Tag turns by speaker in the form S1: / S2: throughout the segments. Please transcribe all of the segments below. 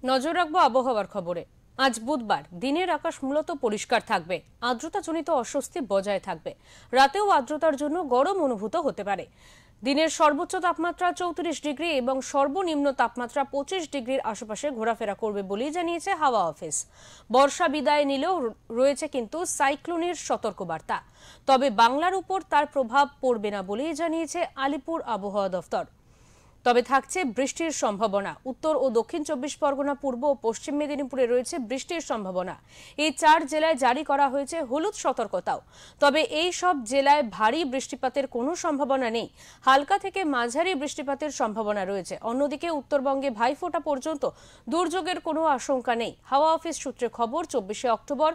S1: নজর রাখবো আবহাওয়ার খবরে। আজ বুধবার দিনের আকাশ মূলত পরিষ্কার থাকবে, আর্দ্রতাজনিত অস্বস্তি বজায় থাকবে। রাতেও আর্দ্রতার জন্য গরম অনুভূত হতে পারে। দিনের সর্বোচ্চ তাপমাত্রা 34 ডিগ্রি এবং সর্বনিম্ন তাপমাত্রা 25 ডিগ্রির আশেপাশে ঘোরাফেরা করবে বলেই জানিয়েছে হাওয়া অফিস। বর্ষা বিদায় নিলেও রয়েছে কিন্তু সাইক্লোনের সতর্কবার্তা, তবে বাংলার উপর তার প্রভাব পড়বে না বলেই জানিয়েছে আলিপুর আবহাওয়া দফতর। তবে থাকছে বৃষ্টির সম্ভাবনা। উত্তর ও দক্ষিণ 24 পরগনা, পূর্ব ও পশ্চিম মেদিনীপুরে রয়েছে বৃষ্টির সম্ভাবনা। এই 4 জেলায় জারি করা হয়েছে হলুদ সতর্কতাও। তবে এই সব জেলায় ভারী বৃষ্টিপাতের কোনো সম্ভাবনা নেই, হালকা থেকে মাঝারি বৃষ্টিপাতের সম্ভাবনা রয়েছে। অন্যদিকে উত্তরবঙ্গে ভাইফোঁটা পর্যন্ত দুর্যোগের কোনো আশঙ্কা নেই। হাওয়া অফিস সূত্রে খবর, 24শে অক্টোবর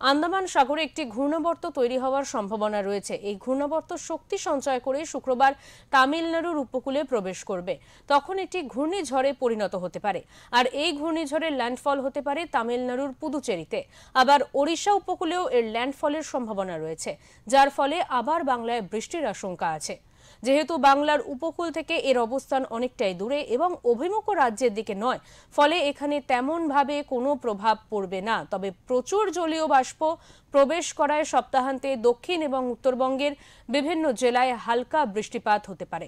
S1: আন্দামান সাগরে একটি ঘূর্ণাবর্ত তৈরি হওয়ার সম্ভাবনা রয়েছে। এই ঘূর্ণাবর্ত শক্তি সঞ্চয় করে শুক্রবার তামিলনাড়ুর উপকূলে প্রবেশ করবে। তখন এটি ঘূর্ণিঝড়ে পরিণত হতে পারে, আর এই ঘূর্ণিঝড়ের ল্যান্ডফল হতে পারে তামিলনাড়ুর পুদুচেরিতে। আবার ওড়িশা উপকূলেও এর ল্যান্ডফলের সম্ভাবনা রয়েছে, যার ফলে আবার বাংলায় বৃষ্টির আশঙ্কা আছে। যেহেতু বাংলার উপকূল থেকে এর অবস্থান অনেকটাই দূরে এবং অভিমুখ রাজ্যের দিকে নয়, ফলে এখানে তেমন ভাবে কোনো প্রভাব পড়বে না। তবে প্রচুর জলীয় বাষ্প প্রবেশ করায় সপ্তাহান্তে দক্ষিণ এবং উত্তরবঙ্গের বিভিন্ন জেলায় হালকা বৃষ্টিপাত হতে পারে।